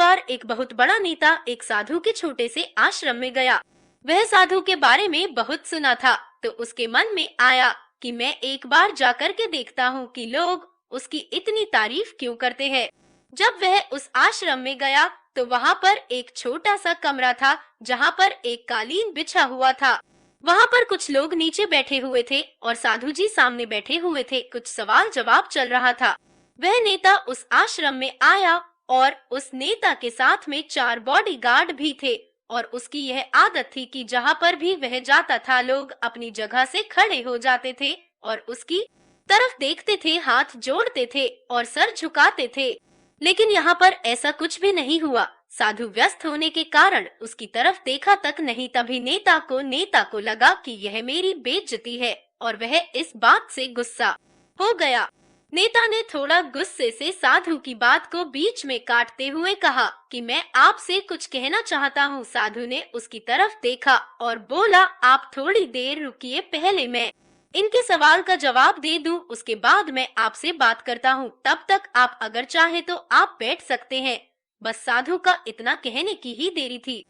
बार एक बहुत बड़ा नेता एक साधु के छोटे से आश्रम में गया। वह साधु के बारे में बहुत सुना था, तो उसके मन में आया कि मैं एक बार जाकर के देखता हूँ कि लोग उसकी इतनी तारीफ क्यों करते हैं। जब वह उस आश्रम में गया तो वहाँ पर एक छोटा सा कमरा था जहाँ पर एक कालीन बिछा हुआ था। वहाँ पर कुछ लोग नीचे बैठे हुए थे और साधु जी सामने बैठे हुए थे। कुछ सवाल जवाब चल रहा था। वह नेता उस आश्रम में आया और उस नेता के साथ में 4 बॉडीगार्ड भी थे और उसकी यह आदत थी कि जहाँ पर भी वह जाता था लोग अपनी जगह से खड़े हो जाते थे और उसकी तरफ देखते थे, हाथ जोड़ते थे और सर झुकाते थे। लेकिन यहाँ पर ऐसा कुछ भी नहीं हुआ। साधु व्यस्त होने के कारण उसकी तरफ देखा तक नहीं। तभी नेता को लगा कि यह मेरी बेइज्जती है और वह इस बात से गुस्सा हो गया। नेता ने थोड़ा गुस्से से साधु की बात को बीच में काटते हुए कहा कि मैं आपसे कुछ कहना चाहता हूँ। साधु ने उसकी तरफ देखा और बोला, आप थोड़ी देर रुकिए, पहले मैं इनके सवाल का जवाब दे दूं, उसके बाद मैं आपसे बात करता हूँ। तब तक आप अगर चाहे तो आप बैठ सकते हैं। बस साधु का इतना कहने की ही देरी थी।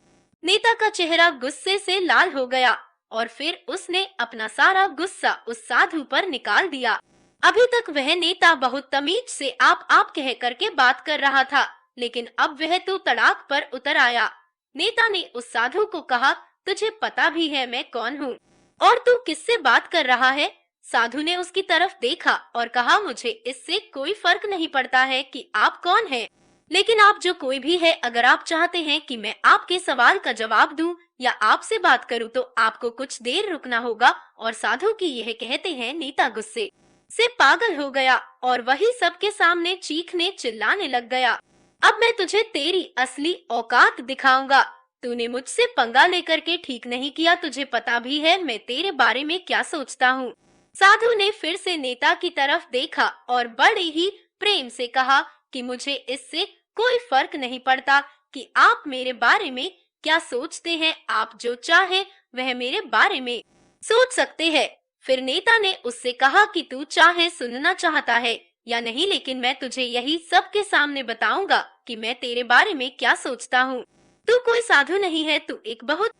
नेता का चेहरा गुस्से से लाल हो गया और फिर उसने अपना सारा गुस्सा उस साधु पर निकाल दिया। अभी तक वह नेता बहुत तमीज से आप कह करके बात कर रहा था, लेकिन अब वह तो तड़ाक पर उतर आया। नेता ने उस साधु को कहा, तुझे पता भी है मैं कौन हूँ और तू किससे बात कर रहा है? साधु ने उसकी तरफ देखा और कहा, मुझे इससे कोई फर्क नहीं पड़ता है कि आप कौन हैं, लेकिन आप जो कोई भी है, अगर आप चाहते हैं कि मैं आपके सवाल का जवाब दूं या आपसे बात करूं तो आपको कुछ देर रुकना होगा। और साधु की यह कहते हैं नेता गुस्से से पागल हो गया और वही सबके सामने चीखने चिल्लाने लग गया। अब मैं तुझे तेरी असली औकात दिखाऊंगा। तूने मुझसे पंगा लेकर के ठीक नहीं किया। तुझे पता भी है मैं तेरे बारे में क्या सोचता हूँ। साधु ने फिर से नेता की तरफ देखा और बड़े ही प्रेम से कहा कि मुझे इससे कोई फर्क नहीं पड़ता कि आप मेरे बारे में क्या सोचते हैं। आप जो चाहे वह मेरे बारे में सोच सकते हैं। फिर नेता ने उससे कहा कि तू चाहे सुनना चाहता है या नहीं, लेकिन मैं तुझे यही सबके सामने बताऊंगा कि मैं तेरे बारे में क्या सोचता हूँ। तू कोई साधु नहीं है, तू एक बहुत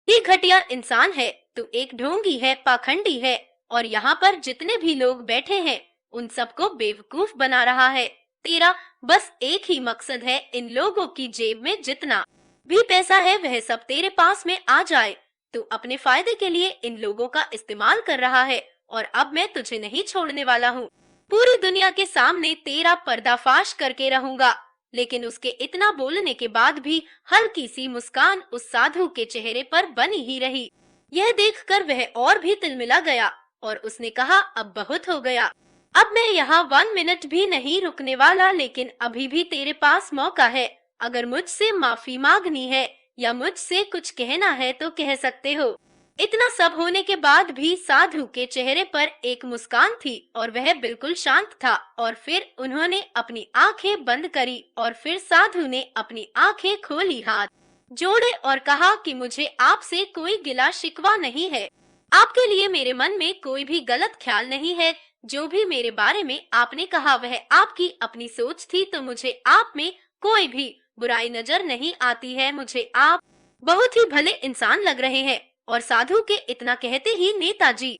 ही घटिया इंसान है। तू एक ढोंगी है, पाखंडी है और यहाँ पर जितने भी लोग बैठे हैं उन सबको बेवकूफ बना रहा है। तेरा बस एक ही मकसद है, इन लोगों की जेब में जितना भी पैसा है वह सब तेरे पास में आ जाए। तू अपने फायदे के लिए इन लोगों का इस्तेमाल कर रहा है और अब मैं तुझे नहीं छोड़ने वाला हूँ। पूरी दुनिया के सामने तेरा पर्दाफाश करके रहूंगा। लेकिन उसके इतना बोलने के बाद भी हल्की सी मुस्कान उस साधु के चेहरे पर बनी ही रही। यह देखकर वह और भी तिलमिला गया और उसने कहा, अब बहुत हो गया। अब मैं यहाँ 1 मिनट भी नहीं रुकने वाला, लेकिन अभी भी तेरे पास मौका है। अगर मुझसे माफी मांगनी है या मुझसे कुछ कहना है तो कह सकते हो। इतना सब होने के बाद भी साधु के चेहरे पर एक मुस्कान थी और वह बिल्कुल शांत था। और फिर उन्होंने अपनी आंखें बंद करी और फिर साधु ने अपनी आंखें खोली, हाथ जोड़े और कहा कि मुझे आपसे कोई गिला शिकवा नहीं है। आपके लिए मेरे मन में कोई भी गलत ख्याल नहीं है। जो भी मेरे बारे में आपने कहा वह आपकी अपनी सोच थी, तो मुझे आप में कोई भी बुराई नजर नहीं आती है। मुझे आप बहुत ही भले इंसान लग रहे हैं। और साधु के इतना कहते ही नेताजी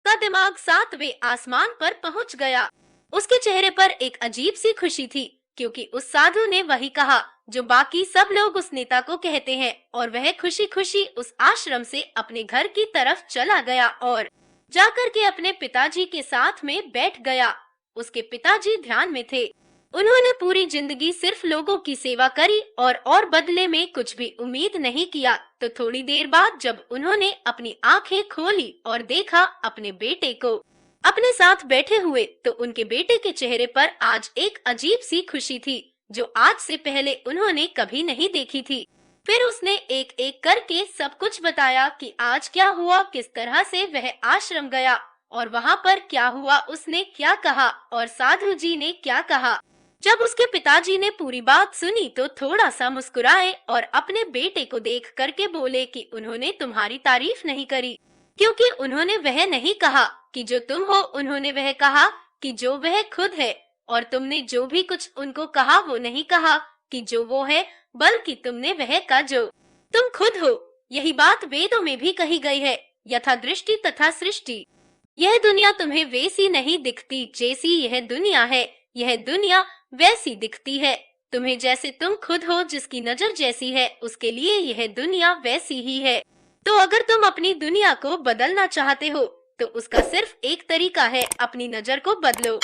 का दिमाग 7वें आसमान पर पहुंच गया। उसके चेहरे पर एक अजीब सी खुशी थी, क्योंकि उस साधु ने वही कहा जो बाकी सब लोग उस नेता को कहते हैं। और वह खुशी खुशी उस आश्रम से अपने घर की तरफ चला गया और जाकर के अपने पिताजी के साथ में बैठ गया। उसके पिताजी ध्यान में थे। उन्होंने पूरी जिंदगी सिर्फ लोगों की सेवा करी और बदले में कुछ भी उम्मीद नहीं किया। तो थोड़ी देर बाद जब उन्होंने अपनी आंखें खोली और देखा अपने बेटे को अपने साथ बैठे हुए, तो उनके बेटे के चेहरे पर आज एक अजीब सी खुशी थी जो आज से पहले उन्होंने कभी नहीं देखी थी। फिर उसने एक एक करके सब कुछ बताया कि आज क्या हुआ, किस तरह से वह आश्रम गया और वहाँ पर क्या हुआ, उसने क्या कहा और साधु जी ने क्या कहा। जब उसके पिताजी ने पूरी बात सुनी तो थोड़ा सा मुस्कुराए और अपने बेटे को देख करके बोले कि उन्होंने तुम्हारी तारीफ नहीं करी, क्योंकि उन्होंने वह नहीं कहा कि जो तुम हो, उन्होंने वह कहा कि जो वह खुद है। और तुमने जो भी कुछ उनको कहा वो नहीं कहा कि जो वो है। बल्कि तुमने वह का जो तुम खुद हो। यही बात वेदों में भी कही गई है, यथा दृष्टि तथा सृष्टि। यह दुनिया तुम्हें वैसी नहीं दिखती जैसी यह दुनिया है, यह दुनिया वैसी दिखती है तुम्हें जैसे तुम खुद हो। जिसकी नजर जैसी है उसके लिए यह दुनिया वैसी ही है। तो अगर तुम अपनी दुनिया को बदलना चाहते हो तो उसका सिर्फ एक तरीका है, अपनी नजर को बदलो।